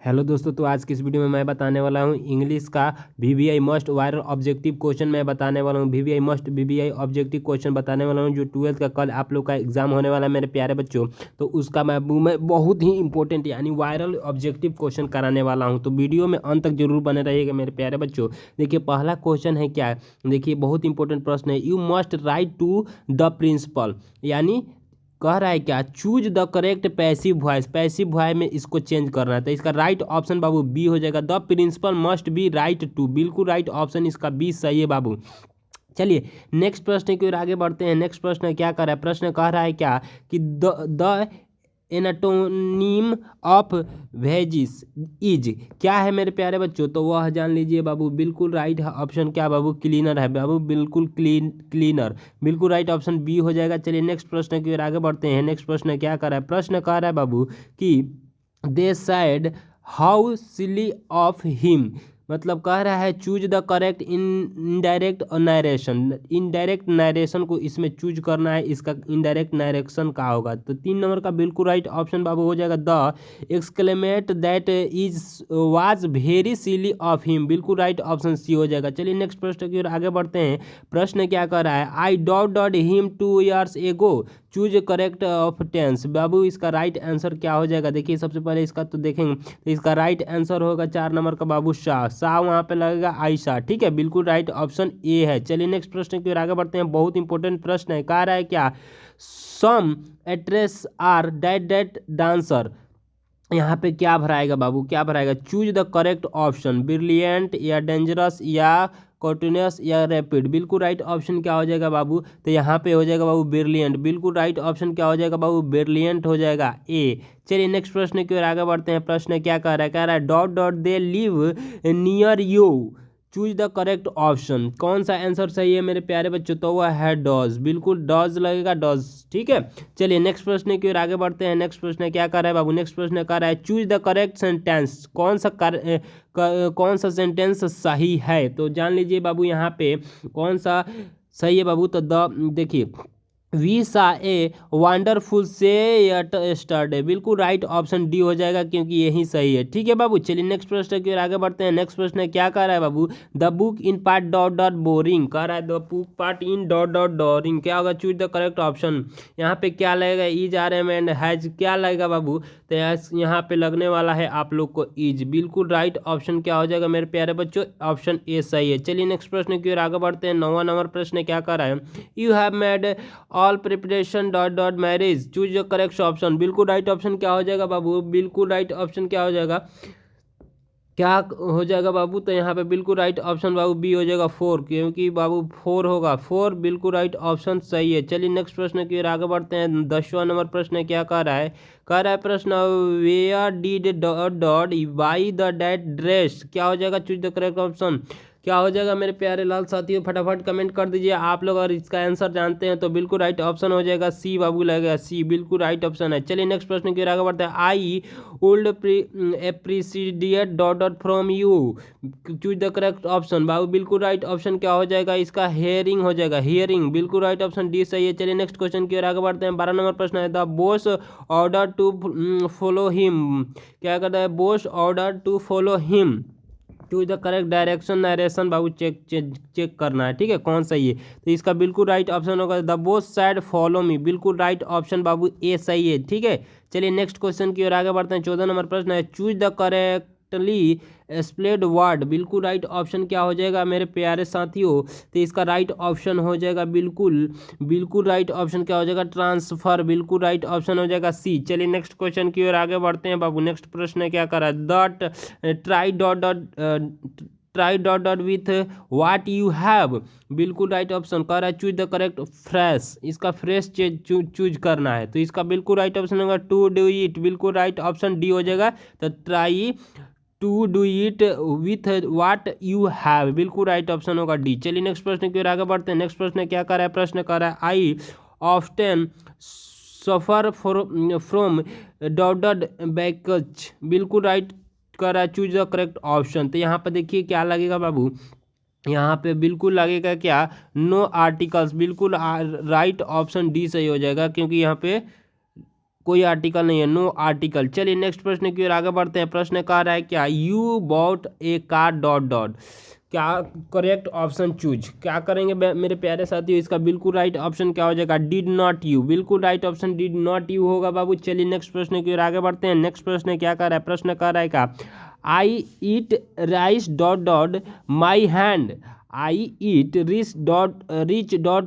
Hello दोस्तों, तो आज की इस वीडियो में मैं बताने वाला हूं इंग्लिश का VVI must viral objective question मैं बताने वाला हूं। वीवीआई ऑब्जेक्टिव क्वेश्चन बताने वाला हूं जो 12th का कल आप लोग का एग्जाम होने वाला है मेरे प्यारे बच्चों। तो उसका मैं बहुत ही इंपॉर्टेंट यानी वायरल ऑब्जेक्टिव क्वेश्चन कराने वाला हूँ। तो वीडियो में अंत तक जरूर बने रहिएगा मेरे प्यारे बच्चों। देखिए पहला क्वेश्चन है क्या है, देखिए बहुत इंपॉर्टेंट प्रश्न है। You must write to the principal, यानी कह रहा है क्या, choose the correct passive voice. Passive voice में इसको चेंज करना है, तो इसका राइट ऑप्शन बाबू बी हो जाएगा। The principal must be write to, बिल्कुल राइट ऑप्शन इसका बी सही है बाबू। चलिए नेक्स्ट प्रश्न की ओर आगे बढ़ते हैं। नेक्स्ट प्रश्न क्या कर रहा है, प्रश्न कह रहा है क्या कि द एनाटोनिम ऑफ वेजिस इज, क्या है मेरे प्यारे बच्चों, तो वह जान लीजिए बाबू। बिल्कुल राइट ऑप्शन क्या बाबू, क्लीनर है बाबू, बिल्कुल क्लीनर, बिल्कुल राइट ऑप्शन बी हो जाएगा। चलिए नेक्स्ट प्रश्न की ओर आगे बढ़ते हैं। नेक्स्ट प्रश्न क्या कर रहा है, प्रश्न कह रहा है बाबू कि they said how silly of him, मतलब कह रहा है choose the correct indirect narration. Indirect narration को इसमें चूज करना है, इसका इनडायरेक्ट नरेशन का होगा। तो 3 नंबर का बिल्कुल राइट ऑप्शन बाबू हो जाएगा the exclaimed that is was very silly of him, बिल्कुल राइट ऑप्शन सी हो जाएगा। चलिए नेक्स्ट प्रश्न की ओर आगे बढ़ते हैं। प्रश्न क्या कर रहा है, आई डॉट हिम 2 years एगो, चूज करेक्ट ऑफ टेंस। बाबू इसका राइट आंसर क्या हो जाएगा, देखिए सबसे पहले इसका तो देखेंगे, तो इसका राइट आंसर होगा 4 नंबर का बाबू शाह। शाह वहाँ पे लगेगा आयशा, ठीक है, बिल्कुल राइट ऑप्शन ए है। चलिए नेक्स्ट प्रश्न की ओर आगे बढ़ते हैं। बहुत इंपॉर्टेंट प्रश्न है, कह रहा है क्या, some address are date dancer, यहाँ पे क्या भराएगा बाबू, क्या भराएगा, choose the correct option, brilliant या डेंजरस या कॉन्टिन्यूस या रैपिड। बिल्कुल राइट ऑप्शन क्या हो जाएगा बाबू, तो यहाँ पे हो जाएगा बाबू ब्रिलियंट, बिल्कुल राइट ऑप्शन क्या हो जाएगा बाबू, ब्रिलियंट हो जाएगा ए। चलिए नेक्स्ट प्रश्न की ओर आगे बढ़ते हैं। प्रश्न क्या कह रहा है dot they live near you, choose the correct option. कौन सा आंसर सही है मेरे प्यारे बच्चों, तो वह है डॉज, बिल्कुल डॉज लगेगा, डॉज, ठीक है। चलिए नेक्स्ट प्रश्न की ओर आगे बढ़ते हैं। नेक्स्ट प्रश्न क्या कर रहा है बाबू, नेक्स्ट प्रश्न कर रहा है चूज द करेक्ट सेंटेंस। कौन सा सेंटेंस सही है, तो जान लीजिए बाबू यहाँ पे कौन सा सही है बाबू। तो देखिए वी सा ए वंडरफुल से यस्टरडे, बिल्कुल राइट ऑप्शन डी हो जाएगा क्योंकि यही सही है, ठीक है बाबू। चलिए नेक्स्ट प्रश्न की ओर आगे बढ़ते हैं। नेक्स्ट प्रश्न क्या कह रहा है बाबू, the book in part dot boring, कह रहा है the book part in dot boring, क्या होगा, चूज द करेक्ट ऑप्शन। यहाँ पे क्या लगेगा, is are am and has, क्या लगेगा बाबू, तो यहाँ पे लगने वाला है आप लोग को इज, बिल्कुल राइट ऑप्शन क्या हो जाएगा मेरे प्यारे बच्चों, ऑप्शन ए सही है। चलिए नेक्स्ट प्रश्न की ओर आगे बढ़ते हैं। 9वां नंबर प्रश्न क्या कर रहा है, you have made all preparation dot marriage, choose the correct option. बिल्कुल राइट ऑप्शन क्या हो जाएगा बाबू, बिल्कुल राइट ऑप्शन क्या हो जाएगा, क्या हो जाएगा बाबू, तो यहाँ पे बिल्कुल राइट ऑप्शन बाबू बी हो जाएगा 4, क्योंकि बाबू 4 होगा, 4 बिल्कुल राइट ऑप्शन सही है। चलिए नेक्स्ट प्रश्न की ओर आगे बढ़ते हैं। 10वां नंबर प्रश्न क्या कह रहा है, कह रहा है प्रश्न where did dot buy the that dress, क्या हो जाएगा, चूज द करेक्ट ऑप्शन। क्या हो जाएगा मेरे प्यारे लाल साथियों, फटाफट कमेंट कर दीजिए आप लोग, अगर इसका आंसर जानते हैं तो बिल्कुल राइट ऑप्शन हो जाएगा सी बाबू, लगेगा सी, बिल्कुल राइट ऑप्शन है। चलिए नेक्स्ट प्रश्न की ओर आगे बढ़ते हैं। I would appreciate dot from you, choose the correct option. बाबू बिल्कुल राइट ऑप्शन क्या हो जाएगा, इसका हेयरिंग हो जाएगा, हियरिंग, बिल्कुल राइट ऑप्शन डी सही है। चलिए नेक्स्ट क्वेश्चन की ओर आगे बढ़ते हैं। 12 नंबर प्रश्न है, the boss order to follow him, क्या करता है, boss order to follow him, choose the correct direction narration. बाबू चेक करना है, ठीक है, कौन सही है, तो इसका बिल्कुल राइट ऑप्शन होगा the boss side follow me, बिल्कुल राइट ऑप्शन बाबू ए सही है, ठीक है। चलिए नेक्स्ट क्वेश्चन की ओर आगे बढ़ते हैं। 14 नंबर प्रश्न है, चूज द करेक्टली स्प्लेड वर्ड, बिल्कुल राइट ऑप्शन क्या हो जाएगा मेरे प्यारे साथियों, तो इसका राइट ऑप्शन हो जाएगा बिल्कुल राइट ऑप्शन क्या हो जाएगा, ट्रांसफर, बिल्कुल राइट ऑप्शन हो जाएगा सी। चलिए नेक्स्ट क्वेश्चन की ओर आगे बढ़ते हैं बाबू। नेक्स्ट प्रश्न क्या कर रहा है, try dot with what you have, बिल्कुल राइट ऑप्शन कह रहा है चूज द करेक्ट फ्रेश, इसका फ्रेश चूज करना है, तो इसका बिल्कुल राइट ऑप्शन होगा टू डू इट, बिल्कुल राइट ऑप्शन डी हो जाएगा। तो try to do it with what you have, बिल्कुल राइट ऑप्शन होगा डी। चलिए नेक्स्ट प्रश्न की ओर आगे बढ़ते हैं। नेक्स्ट प्रश्न क्या कर रहा है, प्रश्न कर रहा है I often suffer from dot backache, बिल्कुल राइट कर रहा है चूज द करेक्ट ऑप्शन। तो यहाँ पर देखिए क्या लगेगा बाबू, यहाँ पे बिल्कुल लगेगा क्या, नो आर्टिकल्स, बिल्कुल राइट ऑप्शन डी सही हो जाएगा, क्योंकि यहाँ पे कोई आर्टिकल नहीं है, नो आर्टिकल। चलिए नेक्स्ट प्रश्न की ओर आगे बढ़ते हैं। प्रश्न कह रहा है क्या, you bought A car dot dot, क्या करेक्ट ऑप्शन चूज, क्या करेंगे मेरे प्यारे साथियों, इसका बिल्कुल राइट ऑप्शन क्या हो जाएगा, डिड नॉट यू। बिल्कुल right option did not you होगा बाबू। चलिए नेक्स्ट प्रश्न की ओर आगे बढ़ते हैं। नेक्स्ट प्रश्न क्या कर रहा है, प्रश्न कर रहा है क्या, I eat rice dot dot my hand, I eat rich dot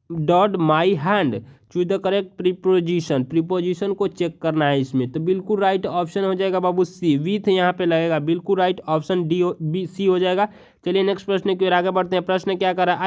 dot my hand, choose the correct preposition. Preposition को चेक करना है इसमें, तो बिल्कुल राइट ऑप्शन हो जाएगा बाबू सी, विथ यहाँ पे लगेगा। बिल्कुल right option D B C हो जाएगा। चलिए नेक्स्ट प्रश्न की ओर आगे बढ़ते हैं। प्रश्न क्या कर रहा है,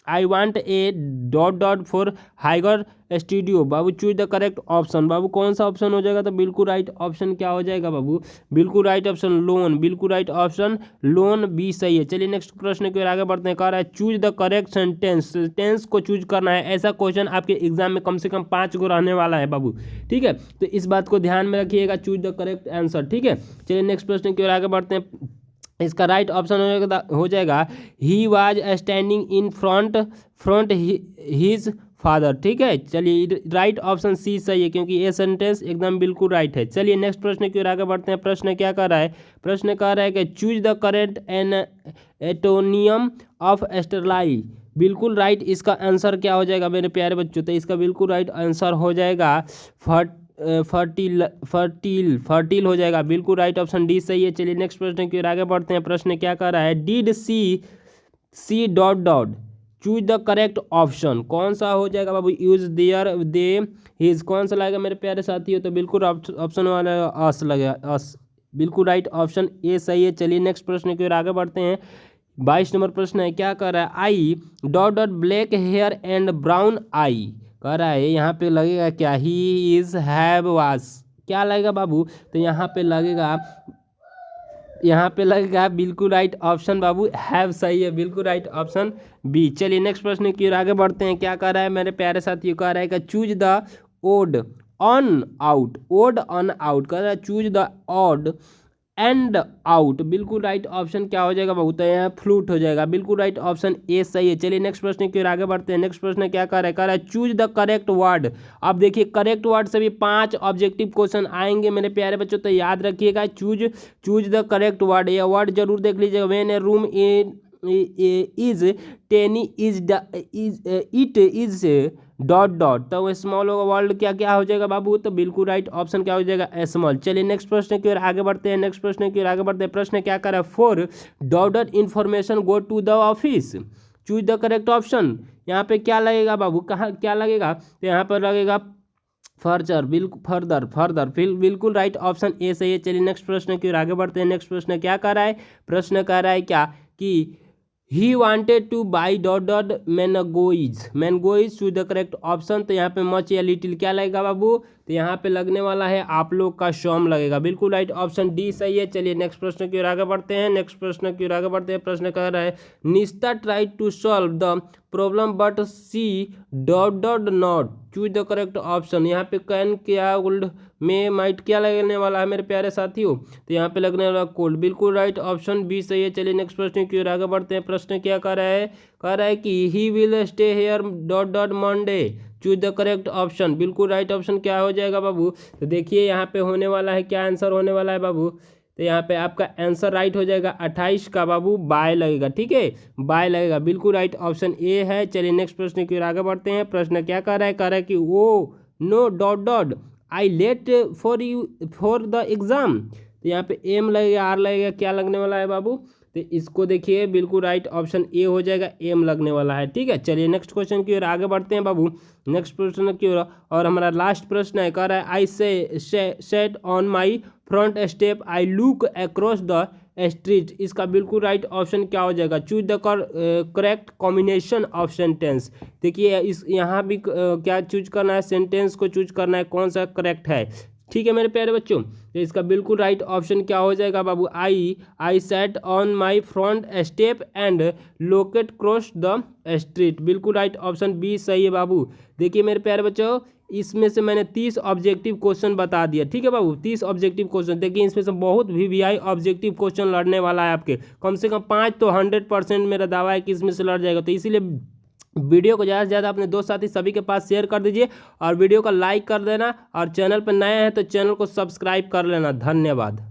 I want a dot dot for higher studio, बाबू चूज द करेक्ट ऑप्शन। बाबू कौन सा ऑप्शन हो जाएगा, तो बिल्कुल राइट ऑप्शन क्या हो जाएगा बाबू, बिल्कुल राइट ऑप्शन लोन। बिल्कुल राइट ऑप्शन लोन बी सही है। चलिए नेक्स्ट प्रश्न की ओर आगे बढ़ते हैं। कह रहा है choose the correct sentence, tense को चूज करना है। ऐसा क्वेश्चन आपके एग्जाम में कम से कम 5 गो रहने वाला है बाबू, ठीक है, तो इस बात को ध्यान में रखिएगा, चूज द करेक्ट आंसर, ठीक है। चलिए नेक्स्ट प्रश्न की ओर आगे बढ़ते हैं। इसका राइट ऑप्शन हो जाएगा he was standing in front his father, ठीक है। चलिए राइट ऑप्शन सी सही है, क्योंकि ये सेंटेंस एकदम बिल्कुल राइट है। चलिए नेक्स्ट प्रश्न की ओर आगे बढ़ते हैं। प्रश्न क्या कर रहा है, प्रश्न कह रहा है कि choose the correct an antonym of austerely. बिल्कुल राइट इसका आंसर क्या हो जाएगा मेरे प्यारे बच्चों, तो इसका बिल्कुल राइट आंसर हो जाएगा फर्टिल हो जाएगा। बिल्कुल राइट ऑप्शन डी सही है। चलिए नेक्स्ट प्रश्न की ओर आगे बढ़ते हैं। प्रश्न क्या कर रहा है, did C dot dot, choose the correct option. कौन सा हो जाएगा बाबू, यूज देयर दे हिज, कौन सा लगेगा मेरे प्यारे साथियों, तो बिल्कुल ऑप्शन वाला अस लगेगा, अस। बिल्कुल राइट ऑप्शन ए सही है। चलिए नेक्स्ट प्रश्न की ओर आगे बढ़ते हैं। 22 नंबर प्रश्न है, क्या कर रहा है, I dot dot black hair and brown eye, कह रहा है यहाँ पे लगेगा क्या, ही इज हैव वास, क्या लगेगा बाबू, तो यहाँ पे लगेगा बिल्कुल राइट ऑप्शन बाबू हैव सही है। बिल्कुल राइट ऑप्शन बी। चलिए नेक्स्ट प्रश्न की ओर आगे बढ़ते हैं। क्या कह रहा है मेरे प्यारे साथियों, कह रहा है कि choose the odd on out, odd on out, कह रहा है choose the odd and out. बिल्कुल राइट ऑप्शन क्या हो जाएगा बाबू, तो यहाँ फ्लूट हो जाएगा। बिल्कुल राइट ऑप्शन ए सही है। चलिए नेक्स्ट प्रश्न की ओर आगे बढ़ते हैं। नेक्स्ट प्रश्न क्या कर रहा है, चूज द करेक्ट वर्ड। अब देखिए करेक्ट वर्ड से भी 5 ऑब्जेक्टिव क्वेश्चन आएंगे मेरे प्यारे बच्चों, तो याद रखिएगा चूज द करेक्ट वर्ड, यह वर्ड जरूर देख लीजिएगा। When a room is tiny it is dot dot, तो स्मॉल होगा वर्ल्ड क्या क्या हो जाएगा बाबू, तो बिल्कुल राइट ऑप्शन क्या हो जाएगा, स्मॉल। चलिए नेक्स्ट प्रश्न की ओर आगे बढ़ते हैं। नेक्स्ट प्रश्न की ओर आगे बढ़ते हैं। प्रश्न क्या कर रहा है, for dot dot information go to the office, choose the correct option. यहाँ पे क्या लगेगा बाबू, कहाँ क्या लगेगा, तो यहाँ पर लगेगा फर्दर, फर्दर बिल्कुल राइट ऑप्शन ए सही है। चलिए नेक्स्ट प्रश्न की ओर आगे बढ़ते हैं। नेक्स्ट प्रश्न क्या कर रहा है, प्रश्न कर रहा है क्या कि he wanted to buy dot dot mangoes choose the correct option, तो यहाँ पे मच या लिटिल क्या लगेगा बाबू, तो यहाँ पे लगने वाला है आप लोग का शॉम लगेगा। बिल्कुल राइट ऑप्शन डी सही है। चलिए नेक्स्ट प्रश्न की ओर आगे बढ़ते हैं। नेक्स्ट प्रश्न की ओर आगे बढ़ते हैं। प्रश्न कह रहा है Nista try to solve the problem but she dot dot not, choose the correct option. यहाँ पे कैन क्या ओल्ड में माइट क्या लगने वाला है मेरे प्यारे साथियों, तो यहाँ पे लगने वाला कोल्ड। बिल्कुल राइट ऑप्शन बी सही है। चलिए नेक्स्ट प्रश्न की ओर आगे बढ़ते हैं। प्रश्न क्या कर रहा है, कह रहा है कि he will stay here dot dot Monday, choose the correct option. बिल्कुल राइट ऑप्शन क्या हो जाएगा बाबू, तो देखिए यहाँ पे होने वाला है क्या आंसर होने वाला है बाबू, तो यहाँ पे आपका आंसर राइट हो जाएगा 28 का बाबू बाय लगेगा, ठीक है, बाय लगेगा। बिल्कुल राइट ऑप्शन ए है। चलिए नेक्स्ट प्रश्न की ओर आगे बढ़ते हैं। प्रश्न क्या कर रहा है, कह रहा है कि वो no dot dot I late for the exam, तो यहाँ पे एम लगेगा, आर लगेगा, क्या लगने वाला है बाबू, तो इसको देखिए बिल्कुल राइट ऑप्शन ए हो जाएगा, एम लगने वाला है, ठीक है। चलिए नेक्स्ट क्वेश्चन की ओर आगे बढ़ते हैं बाबू। नेक्स्ट प्रश्न की ओर, और हमारा लास्ट प्रश्न है, कह रहा है I set on my front step I look across the street, इसका बिल्कुल राइट ऑप्शन क्या हो जाएगा, choose the correct combination of sentence. देखिए इस यहाँ भी क्या चूज करना है, सेंटेंस को चूज करना है, कौन सा करेक्ट है, ठीक है मेरे प्यारे बच्चों। तो इसका बिल्कुल राइट ऑप्शन क्या हो जाएगा बाबू, I set on my front step and locate cross the street. बिल्कुल राइट ऑप्शन बी सही है बाबू। देखिए मेरे प्यारे बच्चों, इसमें से मैंने 30 ऑब्जेक्टिव क्वेश्चन बता दिया, ठीक है बाबू, 30 ऑब्जेक्टिव क्वेश्चन। देखिए इसमें से बहुत VVI ऑब्जेक्टिव क्वेश्चन लड़ने वाला है आपके, कम से कम 5 तो 100% मेरा दावा है कि इसमें से लड़ जाएगा। तो इसीलिए वीडियो को ज़्यादा से ज़्यादा अपने दोस्त साथी सभी के पास शेयर कर दीजिए और वीडियो को लाइक कर देना और चैनल पर नए हैं तो चैनल को सब्सक्राइब कर लेना। धन्यवाद।